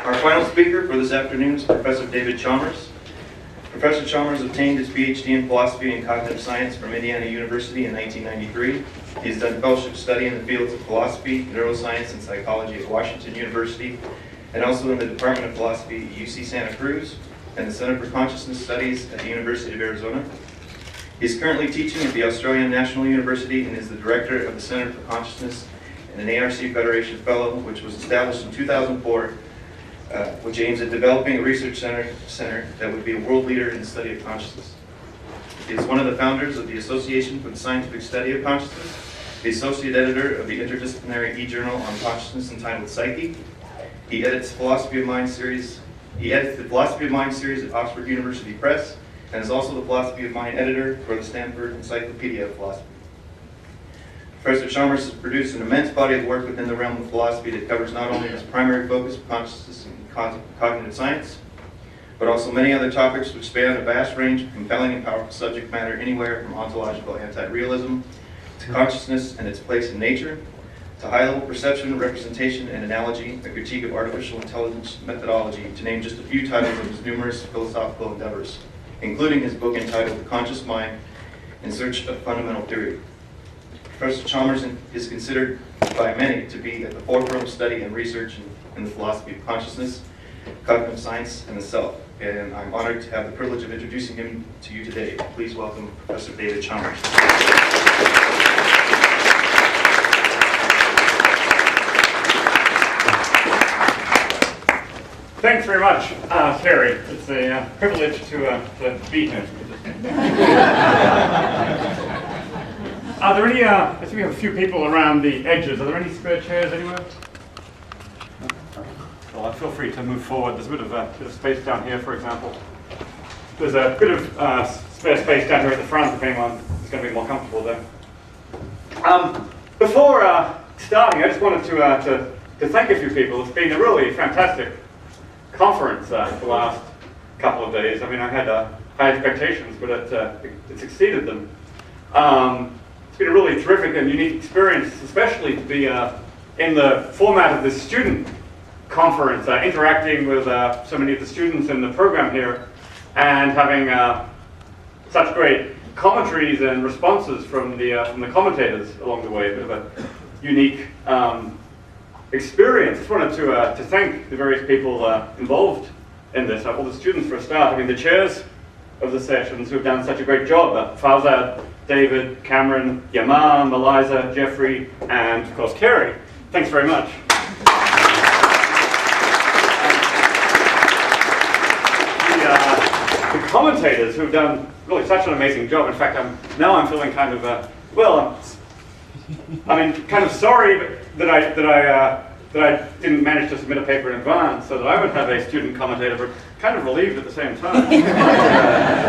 Our final speaker for this afternoon is Professor David Chalmers. Professor Chalmers obtained his PhD in philosophy and cognitive science from Indiana University in 1993. He has done fellowship study in the fields of philosophy, neuroscience, and psychology at Washington University, and also in the Department of Philosophy at UC Santa Cruz and the Center for Consciousness Studies at the University of Arizona. He is currently teaching at the Australian National University and is the director of the Center for Consciousness and an ARC Federation Fellow, which was established in 2004, which aims at developing a research center that would be a world leader in the study of consciousness. He is one of the founders of the Association for the Scientific Study of Consciousness, the associate editor of the interdisciplinary e-journal on consciousness entitled Psyche. He edits the Philosophy of Mind series at Oxford University Press, and is also the Philosophy of Mind editor for the Stanford Encyclopedia of Philosophy. Professor Chalmers has produced an immense body of work within the realm of philosophy that covers not only his primary focus of consciousness and cognitive science, but also many other topics which span a vast range of compelling and powerful subject matter, anywhere from ontological anti-realism to consciousness and its place in nature, to high-level perception, representation, and analogy, a critique of artificial intelligence methodology, to name just a few titles of his numerous philosophical endeavors, including his book entitled The Conscious Mind in Search of Fundamental Theory. Professor Chalmers is considered by many to be at the forefront of study and research in the philosophy of consciousness, cognitive science, and the self. And I'm honored to have the privilege of introducing him to you today. Please welcome Professor David Chalmers. Thanks very much, Terry. It's a privilege to be here. Are there any, I think we have a few people around the edges. Are there any spare chairs anywhere? Well, feel free to move forward. There's a bit of space down here, for example. There's a bit of spare space down here at the front if anyone is going to be more comfortable there. Before starting, I just wanted to thank a few people. It's been a really fantastic conference the last couple of days. I mean, I had high expectations, but it's exceeded them. It's been a really terrific and unique experience, especially to be in the format of this student conference, interacting with so many of the students in the program here, and having such great commentaries and responses from the commentators along the way. A bit of a unique experience. I just wanted to thank the various people involved in this. All the students for a start. I mean, the chairs of the sessions who have done such a great job. Fawzad, David, Cameron, Yamam, Eliza, Jeffrey, and of course Kerry. Thanks very much. The commentators who have done really such an amazing job. In fact, I'm feeling kind of kind of sorry that I didn't manage to submit a paper in advance so that I would have a student commentator, but kind of relieved at the same time,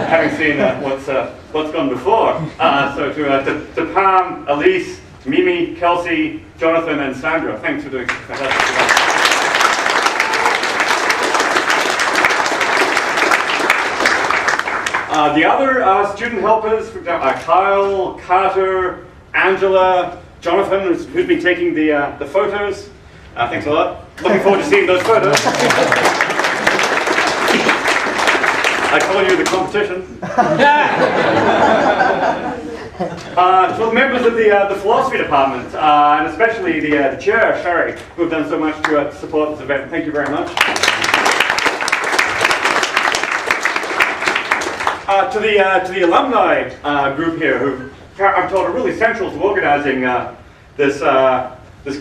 having seen what's gone before. So to Pam, Elise, Mimi, Kelsey, Jonathan, and Sandra, thanks for doing fantastic work. The other student helpers, for example, Kyle, Carter, Angela, Jonathan, who's been taking the photos. Thanks a lot. Looking forward to seeing those photos. I call you the competition. So the members of the philosophy department, and especially the chair, Sherry, who have done so much to support this event. Thank you very much. To the alumni group here, who I'm told are really central to organizing this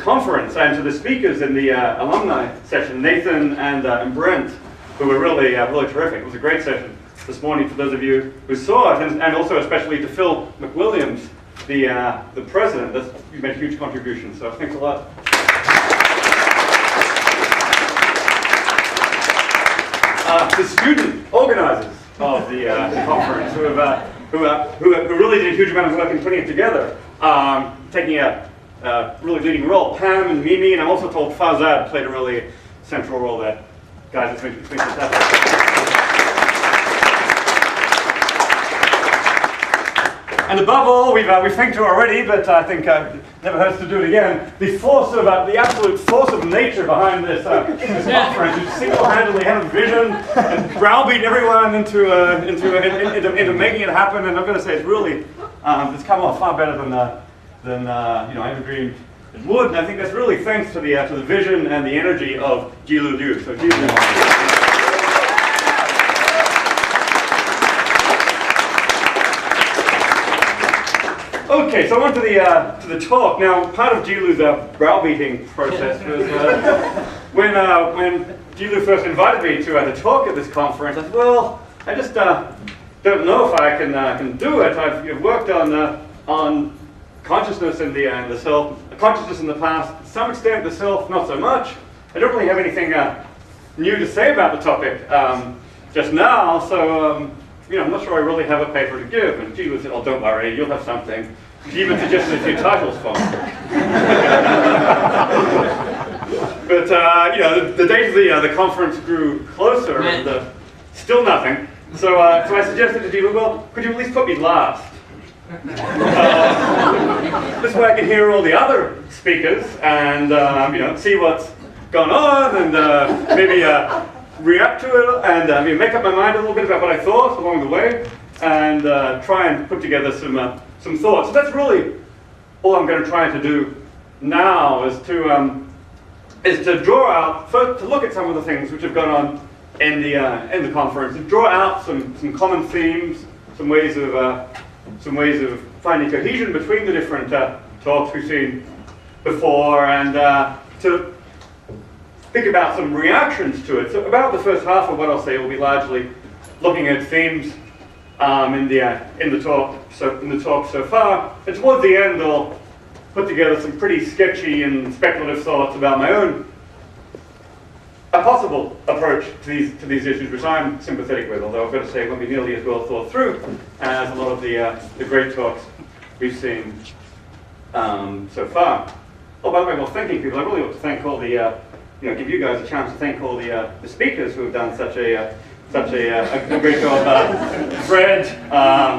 conference, and to the speakers in the alumni session, Nathan and Brent, who were really terrific. It was a great session this morning for those of you who saw it, and also especially to Phil McWilliams, the president. You made a huge contribution, so thanks a lot. The student organizers of the conference, who really did a huge amount of work in putting it together, taking a really leading role. Pam and Mimi, and I'm also told Fawzad played a really central role there. Guys, it's been fantastic. And above all, we've thanked her already, but I think never hurts to do it again. The force of the absolute force of nature behind this conference, who single-handedly had a vision and browbeat everyone into making it happen. And I'm going to say it's really it's come off far better than I ever dreamed it would. And I think that's really thanks to the vision and the energy of Jilu Liu. So Jilu. Okay, so on to the talk. Now, part of Jilu's browbeating process was when Jilu first invited me to talk at this conference. I said, "Well, I just don't know if I can do it. I've worked on consciousness in the self, consciousness in the past, to some extent the self, not so much. I don't really have anything new to say about the topic just now, so." I'm not sure I really have a paper to give. And Jilu said, "Oh, don't worry, you'll have something." She even suggested a few titles for me. But the date of the conference grew closer, and still nothing. So I suggested to Jilu, "Well, could you at least put me last? This way I can hear all the other speakers and see what's going on, and maybe." React to it and make up my mind a little bit about what I thought along the way, and try and put together some thoughts. So that's really all I'm going to try to do now, is to draw out, first to look at some of the things which have gone on in the conference, and draw out some common themes, some ways of finding cohesion between the different talks we've seen before, and to think about some reactions to it. So about the first half of what I'll say will be largely looking at themes in the talk so far. And towards the end, I'll put together some pretty sketchy and speculative thoughts about my own a possible approach to these issues, which I'm sympathetic with. Although I've got to say, it won't be nearly as well thought through as a lot of the great talks we've seen so far. Oh, by the way, while thanking people, I really want to thank all the give you guys a chance to thank all the speakers who have done such a great job. Fred,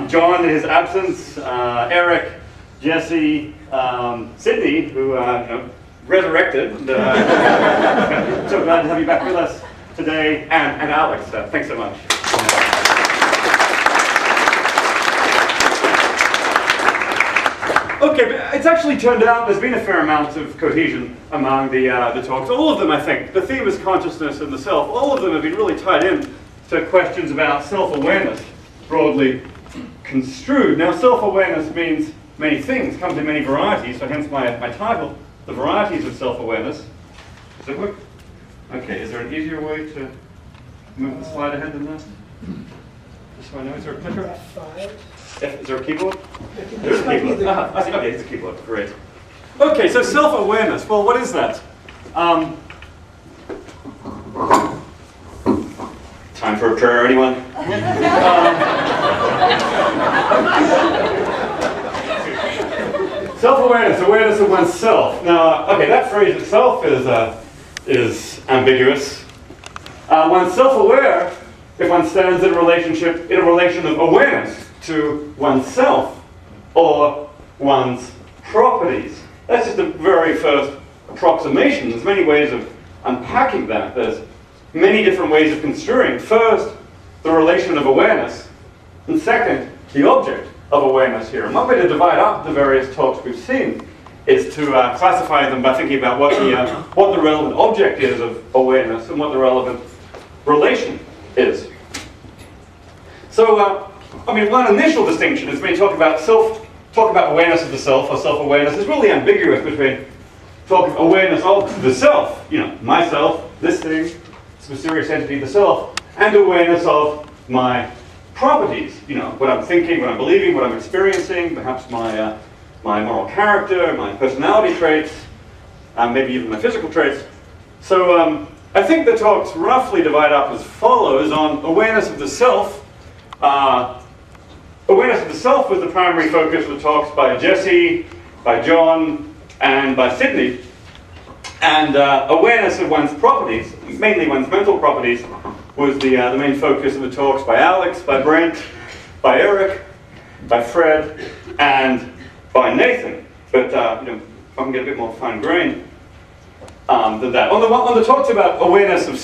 John in his absence, Eric, Jesse, Sydney, who resurrected. So glad to have you back with us today, and Alex. Thanks so much. Okay, but it's actually turned out there's been a fair amount of cohesion among the talks. All of them, I think. The theme is consciousness and the self. All of them have been really tied in to questions about self-awareness, broadly construed. Now, self-awareness means many things, comes in many varieties, so hence my title, The Varieties of Self-Awareness. Does it work? Okay, is there an easier way to move the slide ahead than that? Just so I know, is there a clicker? Is there a keyboard? There's a keyboard. I see. Okay, it's a keyboard. Great. Okay, so self-awareness. Well, what is that? Time for a prayer, anyone? Self-awareness, awareness of oneself. Now, okay, that phrase itself is ambiguous. One's self-aware if one stands in a relation of awareness to oneself or one's properties. That's just the very first approximation. There's many ways of unpacking that. There's many different ways of construing. First, the relation of awareness, and second, the object of awareness here. And one way to divide up the various talks we've seen is to classify them by thinking about what the relevant object is of awareness and what the relevant relation is. So, one initial distinction is when you talk about awareness of the self or self-awareness is really ambiguous between talking awareness of the self, myself, this thing, this mysterious entity, the self, and awareness of my properties, what I'm thinking, what I'm believing, what I'm experiencing, perhaps my moral character, my personality traits, maybe even my physical traits. So I think the talks roughly divide up as follows on awareness of the self. Awareness of the self was the primary focus of the talks by Jesse, by John, and by Sydney. And awareness of one's properties, mainly one's mental properties, was the main focus of the talks by Alex, by Brent, by Eric, by Fred, and by Nathan. But you know, if I can get a bit more fine grain than that. On the talks about awareness of